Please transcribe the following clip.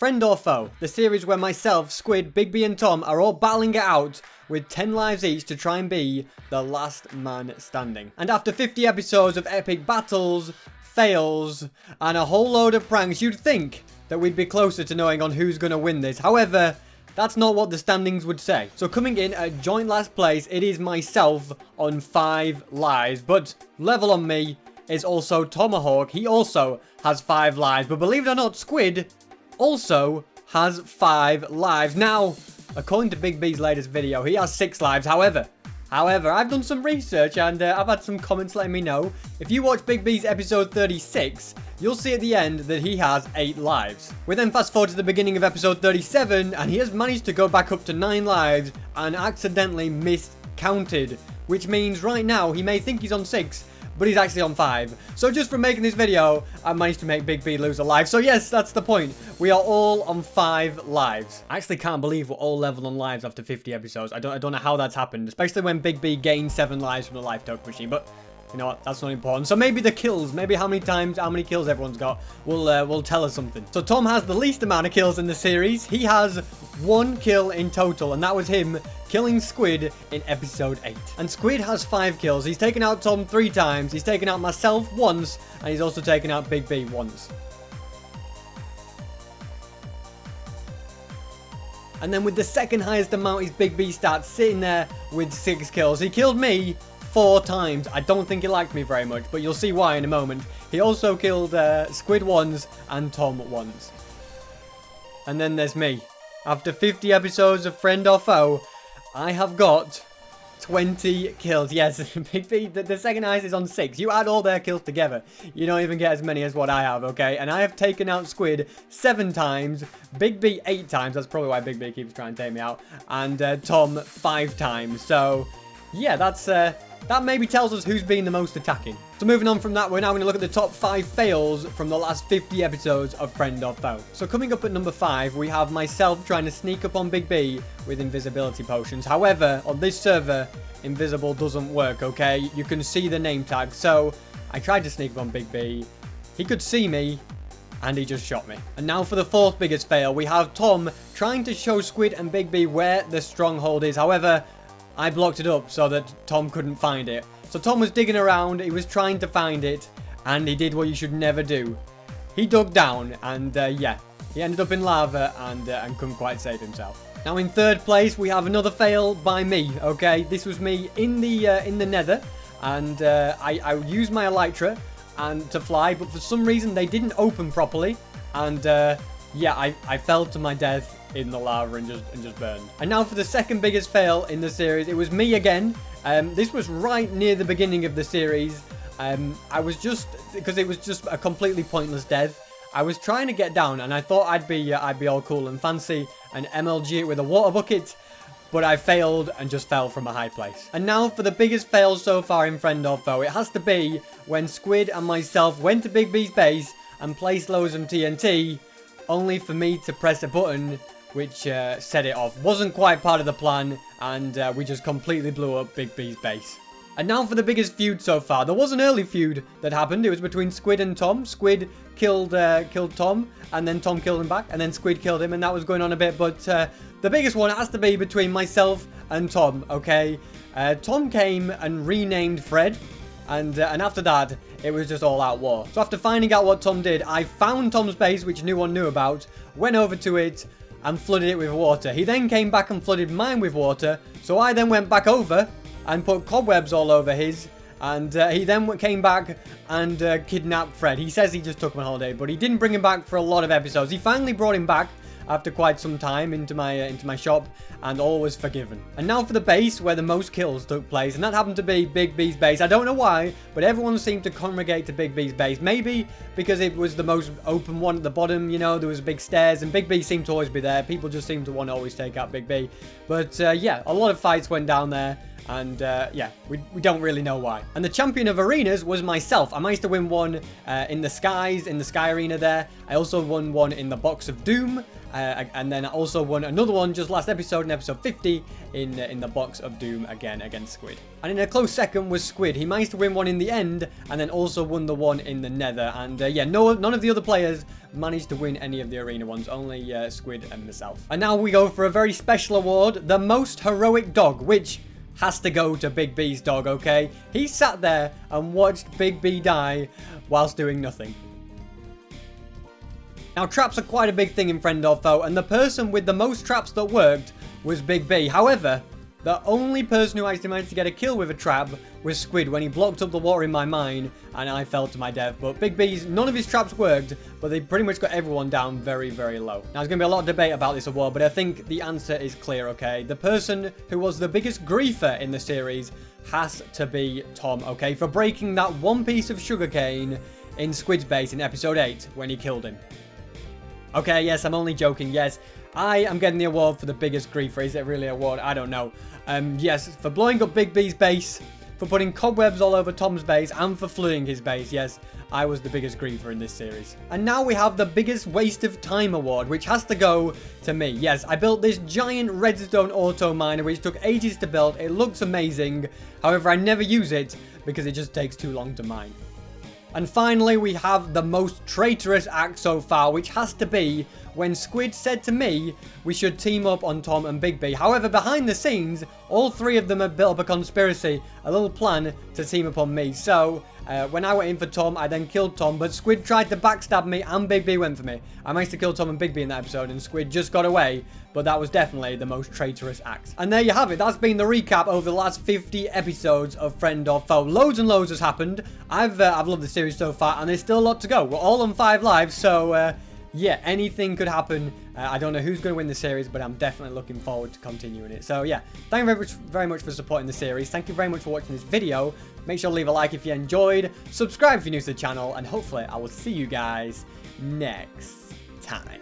Friend or Foe, the series where myself, Squid, Big B and Tom are all battling it out with 10 lives each to try and be the last man standing. And after 50 episodes of epic battles, fails, and a whole load of pranks, you'd think that we'd be closer to knowing on who's going to win this. However, that's not what the standings would say. So coming in at joint last place, it is myself on 5 lives. But level on me is also Tomahawk. He also has 5 lives. But believe it or not, Squid also has 5 lives. Now, according to Big B's latest video, he has 6 lives. However, I've done some research and I've had some comments letting me know. If you watch Big B's episode 36, you'll see at the end that he has 8 lives. We then fast forward to the beginning of episode 37 and he has managed to go back up to 9 lives and accidentally miscounted. Which means right now he may think he's on 6, but he's actually on 5. So just from making this video, I managed to make Big B lose a life. So yes, that's the point. We are all on 5 lives. I actually can't believe we're all level on lives after 50 episodes. I don't know how that's happened, especially when Big B gained 7 lives from the life token machine. But you know what? That's not important. So maybe the kills, maybe how many kills everyone's got will tell us something. So Tom has the least amount of kills in the series. He has 1 kill in total, and that was him killing Squid in episode 8. And Squid has 5 kills. He's taken out Tom 3 times. He's taken out myself once, and he's also taken out Big B once. And then with the second highest amount is Big B stats sitting there with 6 kills. He killed me 4 times. I don't think he liked me very much, but you'll see why in a moment. He also killed Squid once and Tom once. And then there's me. After 50 episodes of Friend or Foe, I have got 20 kills. Yes, Big B, the second highest is on 6. You add all their kills together, you don't even get as many as what I have, okay? And I have taken out Squid 7 times, Big B 8 times. That's probably why Big B keeps trying to take me out. And Tom 5 times. So, yeah, that maybe tells us who's been the most attacking. So moving on from that, we're now going to look at the top 5 fails from the last 50 episodes of Friend or Foe. So coming up at number 5, we have myself trying to sneak up on Big B with invisibility potions. However, on this server, invisible doesn't work, okay? You can see the name tag. So I tried to sneak up on Big B. He could see me, and he just shot me. And now for the 4th biggest fail, we have Tom trying to show Squid and Big B where the stronghold is. However, I blocked it up so that Tom couldn't find it. So Tom was digging around, he was trying to find it, and he did what you should never do. He dug down, and yeah, he ended up in lava and couldn't quite save himself. Now in 3rd place, we have another fail by me, okay? This was me in the nether, and I used my elytra and to fly, but for some reason they didn't open properly, and yeah, I fell to my death in the lava and just burned. And now for the 2nd biggest fail in the series, it was me again. This was right near the beginning of the series. I was because it was just a completely pointless death. I was trying to get down and I thought I'd be all cool and fancy and MLG it with a water bucket, but I failed and just fell from a high place. And now for the biggest fail so far in Friend or Foe, it has to be when Squid and myself went to Big B's base and placed loads of TNT, only for me to press a button which set it off. Wasn't quite part of the plan, and we just completely blew up Big B's base. And now for the biggest feud so far. There was an early feud that happened. It was between Squid and Tom. Squid killed Tom, and then Tom killed him back, and then Squid killed him, and that was going on a bit. But the biggest one has to be between myself and Tom, okay? Tom came and renamed Fred, and after that, it was just all-out war. So after finding out what Tom did, I found Tom's base, which no one knew about, went over to it, and flooded it with water. He then came back and flooded mine with water, so I then went back over and put cobwebs all over his, and he then came back and kidnapped Fred. He says he just took him on holiday, but he didn't bring him back for a lot of episodes. He finally brought him back after quite some time into my shop, and all was forgiven. And now for the base where the most kills took place, and that happened to be Big B's base. I don't know why, but everyone seemed to congregate to Big B's base. Maybe because it was the most open one at the bottom, you know, there was big stairs, and Big B seemed to always be there. People just seemed to want to always take out Big B. But yeah, a lot of fights went down there, And yeah, we don't really know why. And the champion of arenas was myself. I managed to win one in the skies, in the sky arena there. I also won one in the box of doom. And then I also won another one just last episode, in episode 50, in the box of doom again against Squid. And in a close second was Squid. He managed to win one in the end, and then also won the one in the nether. And yeah, none of the other players managed to win any of the arena ones, only Squid and myself. And now we go for a very special award, the most heroic dog, which has to go to Big B's dog, okay? He sat there and watched Big B die whilst doing nothing. Now, traps are quite a big thing in Friend or Foe, and the person with the most traps that worked was Big B. However, the only person who actually managed to get a kill with a trap was Squid when he blocked up the water in my mine and I fell to my death. But Big B's, none of his traps worked, but they pretty much got everyone down very, very low. Now, there's going to be a lot of debate about this award, but I think the answer is clear, okay? The person who was the biggest griefer in the series has to be Tom, okay? For breaking that one piece of sugarcane in Squid's base in episode 8 when he killed him. Okay, yes, I'm only joking, yes. I am getting the award for the biggest griefer. Is it really an award? I don't know. Yes, for blowing up Big B's base, for putting cobwebs all over Tom's base, and for fleeing his base. Yes, I was the biggest griefer in this series. And now we have the biggest waste of time award, which has to go to me. Yes, I built this giant redstone auto miner, which took ages to build. It looks amazing. However, I never use it because it just takes too long to mine. And finally, we have the most traitorous act so far, which has to be when Squid said to me we should team up on Tom and Big B. However, behind the scenes, all three of them had built up a conspiracy, a little plan to team up on me. So, when I went in for Tom, I then killed Tom, but Squid tried to backstab me and Big B went for me. I managed to kill Tom and Big B in that episode, and Squid just got away, but that was definitely the most traitorous act. And there you have it. That's been the recap over the last 50 episodes of Friend or Foe. Loads and loads has happened. I've loved the series so far, and there's still a lot to go. We're all on 5 lives, so yeah, anything could happen. I don't know who's going to win the series, but I'm definitely looking forward to continuing it. So yeah, thank you very much for supporting the series. Thank you very much for watching this video. Make sure to leave a like if you enjoyed, subscribe if you're new to the channel, and hopefully I will see you guys next time.